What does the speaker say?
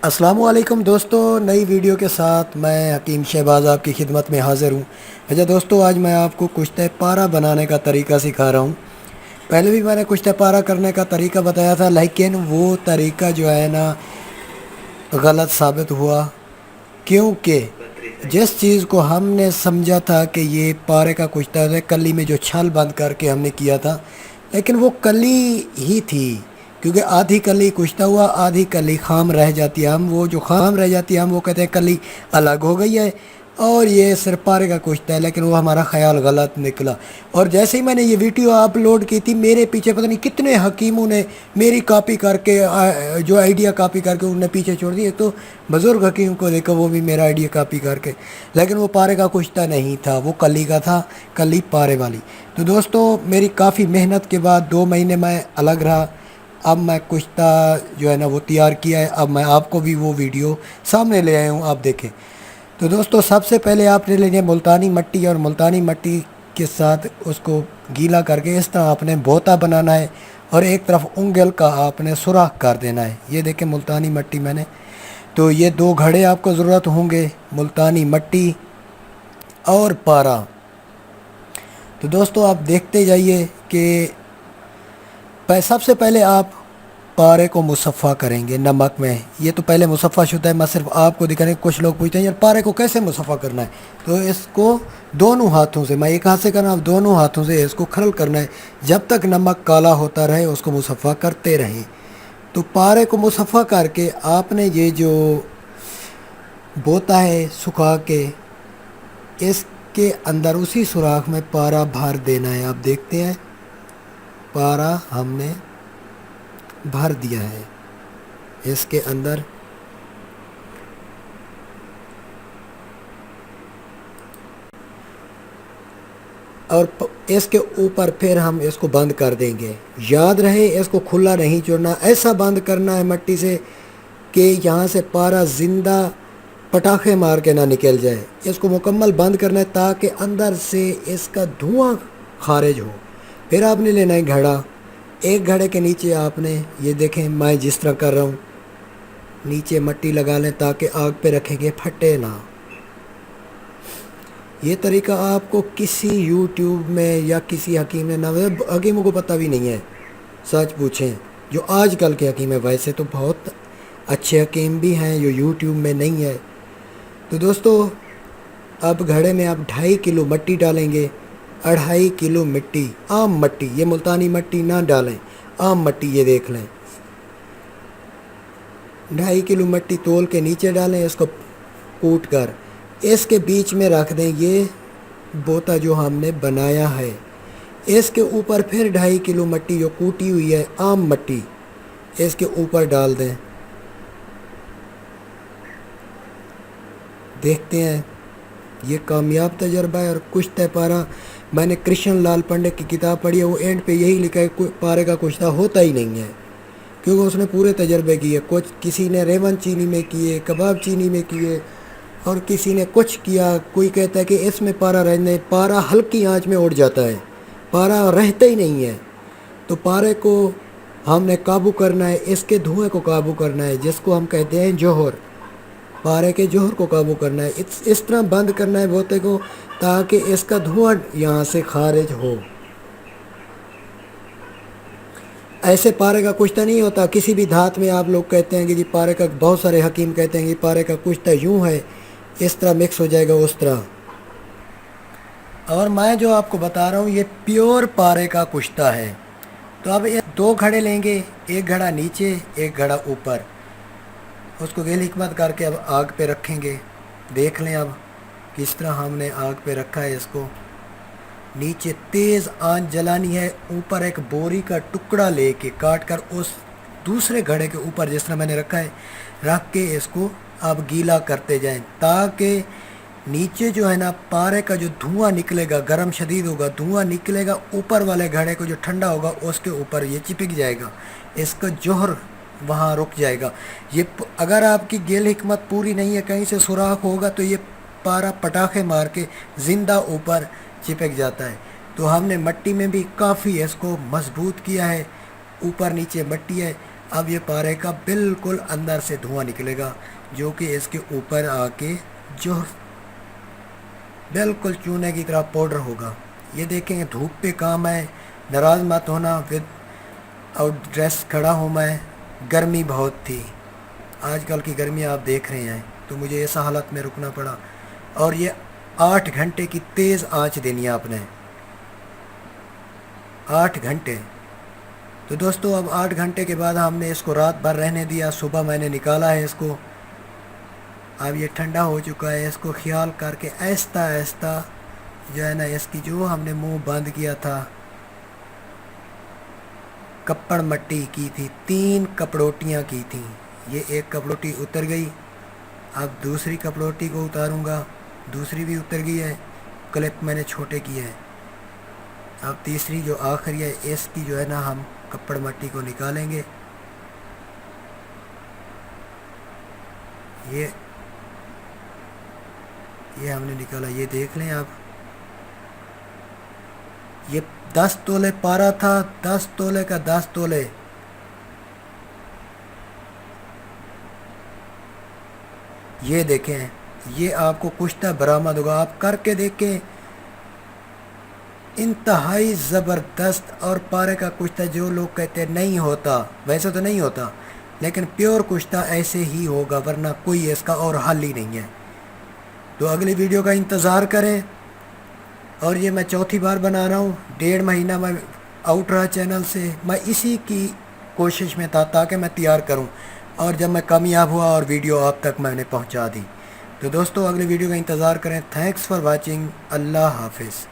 السلام علیکم دوستو، نئی ویڈیو کے ساتھ میں حکیم شہباز آپ کی خدمت میں حاضر ہوں۔ اچھا دوستو، آج میں آپ کو کشتہ پارہ بنانے کا طریقہ سکھا رہا ہوں۔ پہلے بھی میں نے کشتہ پارہ کرنے کا طریقہ بتایا تھا، لیکن وہ طریقہ جو ہے نا غلط ثابت ہوا، کیونکہ جس چیز کو ہم نے سمجھا تھا کہ یہ پارے کا کشتہ ہے، کلی میں جو چھل بند کر کے ہم نے کیا تھا، لیکن وہ کلی ہی تھی، کیونکہ آدھی کلی کشتہ ہوا، آدھی کلی خام رہ جاتی ہے۔ ہم وہ جو خام رہ جاتی ہے ہم وہ کہتے ہیں کلی الگ ہو گئی ہے اور یہ صرف پارے کا کشتہ ہے، لیکن وہ ہمارا خیال غلط نکلا۔ اور جیسے ہی میں نے یہ ویڈیو اپلوڈ کی تھی، میرے پیچھے پتہ نہیں کتنے حکیموں نے میری کاپی کر کے جو آئیڈیا کاپی کر کے انہوں نے پیچھے چھوڑ دی۔ ایک تو بزرگ حکیم کو دیکھا، وہ بھی میرا آئیڈیا کاپی کر کے، لیکن وہ پارے کا کشتہ نہیں تھا، وہ کلی کا تھا، کلی پارے والی۔ تو دوستو، میری کافی محنت کے بعد 2 مہینے میں الگ رہا، اب میں کشتہ جو ہے نا وہ تیار کیا ہے۔ اب میں آپ کو بھی وہ ویڈیو سامنے لے آیا ہوں، آپ دیکھیں۔ تو دوستو، سب سے پہلے آپ نے لینی ہے ملتانی مٹی، اور ملتانی مٹی کے ساتھ اس کو گیلا کر کے اس طرح آپ نے بوتا بنانا ہے، اور ایک طرف انگل کا آپ نے سوراخ کر دینا ہے۔ یہ دیکھیں ملتانی مٹی میں نے، تو یہ 2 گھڑے آپ کو ضرورت ہوں گے، ملتانی مٹی اور پارا۔ تو دوستو آپ دیکھتے جائیے کہ سب سے پہلے آپ پارے کو مصفحہ کریں گے نمک میں۔ یہ تو پہلے مصفحہ شدہ ہے، میں صرف آپ کو دکھانے، کچھ لوگ پوچھتے ہیں یار پارے کو کیسے مصفحہ کرنا ہے؟ تو اس کو دونوں ہاتھوں سے، میں ایک ہاتھ سے کرنا، دونوں ہاتھوں سے اس کو کھرل کرنا ہے، جب تک نمک کالا ہوتا رہے اس کو مصفحہ کرتے رہیں۔ تو پارے کو مصفحہ کر کے آپ نے یہ جو بوتا ہے سکھا کے، اس کے اندر اسی سوراخ میں پارا بھر دینا ہے۔ آپ دیکھتے ہیں پارا ہم نے بھر دیا ہے اس کے اندر، اور اس کے اوپر پھر ہم اس کو بند کر دیں گے۔ یاد رہے اس کو کھلا نہیں چھوڑنا، ایسا بند کرنا ہے مٹی سے کہ یہاں سے پارا زندہ پٹاخے مار کے نہ نکل جائے۔ اس کو مکمل بند کرنا ہے تاکہ اندر سے اس کا دھواں خارج ہو۔ پھر آپ نے لینا ہے گھڑا، ایک گھڑے کے نیچے آپ نے یہ دیکھیں میں جس طرح کر رہا ہوں، نیچے مٹی لگا لیں تاکہ آگ پہ رکھیں گے پھٹے نہ۔ یہ طریقہ آپ کو کسی یوٹیوب میں یا کسی حکیم نے نہ، حکیموں کو پتہ بھی نہیں ہے، سچ پوچھیں جو آج کل کے حکیم ہیں، ویسے تو بہت اچھے حکیم بھی ہیں جو یوٹیوب میں نہیں ہے۔ تو دوستو، اب گھڑے میں آپ 2.5 کلو مٹی ڈالیں گے، 2.5 کلو مٹی، عام مٹی، یہ ملتانی مٹی نہ ڈالیں، عام مٹی یہ دیکھ لیں۔ 2.5 کلو مٹی تول کے نیچے ڈالیں، اس کو کوٹ کر اس کے بیچ میں رکھ دیں یہ بوتا جو ہم نے بنایا ہے۔ اس کے اوپر پھر 2.5 کلو مٹی جو کوٹی ہوئی ہے، عام مٹی، اس کے اوپر ڈال دیں۔ دیکھتے ہیں یہ کامیاب تجربہ ہے۔ اور کشتہ پارہ میں نے کرشن لال پنڈت کی کتاب پڑھی ہے، وہ اینڈ پہ یہی لکھا ہے پارے کا کشتہ ہوتا ہی نہیں ہے، کیونکہ اس نے پورے تجربے کیے، کسی نے ریون چینی میں کیے، کباب چینی میں کیے، اور کسی نے کچھ کیا۔ کوئی کہتا ہے کہ اس میں پارا رہنے، پارا ہلکی آنچ میں اڑ جاتا ہے، پارا رہتا ہی نہیں ہے۔ تو پارے کو ہم نے قابو کرنا ہے، اس کے دھوئیں کو قابو کرنا ہے، جس کو ہم کہتے ہیں جوہر، پارے کے جوہر کو قابو کرنا ہے۔ اس طرح بند کرنا ہے بوتے کو تاکہ اس کا دھواں یہاں سے خارج ہو۔ ایسے پارے کا کشتہ نہیں ہوتا کسی بھی دھات میں۔ آپ لوگ کہتے ہیں کہ جی پارے کا، بہت سارے حکیم کہتے ہیں کہ پارے کا کشتہ یوں ہے، اس طرح مکس ہو جائے گا، اس طرح۔ اور میں جو آپ کو بتا رہا ہوں یہ پیور پارے کا کشتہ ہے۔ تو اب 2 گھڑے لیں گے، ایک گھڑا نیچے، ایک گھڑا اوپر، اس کو گیل حکمت کر کے اب آگ پہ رکھیں گے۔ دیکھ لیں اب کس طرح ہم نے آگ پہ رکھا ہے اس کو۔ نیچے تیز آنچ جلانی ہے، اوپر ایک بوری کا ٹکڑا لے کے کاٹ کر اس دوسرے گھڑے کے اوپر جس طرح میں نے رکھا ہے رکھ کے اس کو آپ گیلا کرتے جائیں، تاکہ نیچے جو ہے نا پارے کا جو دھواں نکلے گا، گرم شدید ہوگا، دھواں نکلے گا، اوپر والے گھڑے کو جو ٹھنڈا ہوگا اس کے اوپر یہ چپک جائے گا، اس کا جوہر وہاں رک جائے گا۔ یہ اگر آپ کی گیل حکمت پوری نہیں ہے، کہیں سے سوراخ ہوگا تو یہ پارا پٹاخے مار کے زندہ اوپر چپک جاتا ہے۔ تو ہم نے مٹی میں بھی کافی اس کو مضبوط کیا ہے، اوپر نیچے مٹی ہے، اب یہ پارے کا بالکل اندر سے دھواں نکلے گا جو کہ اس کے اوپر آ کے جو بالکل چونے کی طرح پاؤڈر ہوگا۔ یہ دیکھیں دھوپ پہ کام ہے، ناراض مت ہونا، ود آؤٹ ڈریس کھڑا ہوں میں، گرمی بہت تھی، آج کل کی گرمی آپ دیکھ رہے ہیں، تو مجھے ایسا حالت میں رکنا پڑا۔ اور یہ 8 گھنٹے کی تیز آنچ دینی ہے آپ نے، 8 گھنٹے۔ تو دوستو اب 8 گھنٹے کے بعد ہم نے اس کو رات بھر رہنے دیا، صبح میں نے نکالا ہے اس کو۔ اب یہ ٹھنڈا ہو چکا ہے، اس کو خیال کر کے آہستہ آہستہ جو ہے نا، اس کی جو ہم نے منہ بند کیا تھا، کپڑ مٹی کی تھی، 3 کپڑوٹیاں کی تھیں، یہ ایک کپڑوٹی اتر گئی۔ اب دوسری کپڑوٹی کو اتاروں گا، دوسری بھی اتر گئی ہے، کلپ میں نے چھوٹے کیے ہیں۔ اب تیسری جو آخری ہے، اس کی جو ہے نا ہم کپڑ مٹی کو نکالیں گے۔ یہ ہم نے نکالا، یہ دیکھ لیں آپ، یہ 10 تولے پارا تھا، 10 تولے کا 10 تولے۔ یہ دیکھیں، یہ آپ کو کشتہ برآمد ہوگا، آپ کر کے دیکھیں، انتہائی زبردست۔ اور پارے کا کشتہ جو لوگ کہتے ہیں نہیں ہوتا، ویسے تو نہیں ہوتا، لیکن پیور کشتہ ایسے ہی ہوگا، ورنہ کوئی اس کا اور حل ہی نہیں ہے۔ تو اگلی ویڈیو کا انتظار کریں۔ اور یہ میں چوتھی بار بنا رہا ہوں، 1.5 مہینہ میں آؤٹ رہا چینل سے، میں اسی کی کوشش میں تھا تاکہ میں تیار کروں، اور جب میں کامیاب ہوا اور ویڈیو آپ تک میں نے پہنچا دی۔ تو دوستو اگلی ویڈیو کا انتظار کریں۔ تھینکس فار واچنگ، اللہ حافظ۔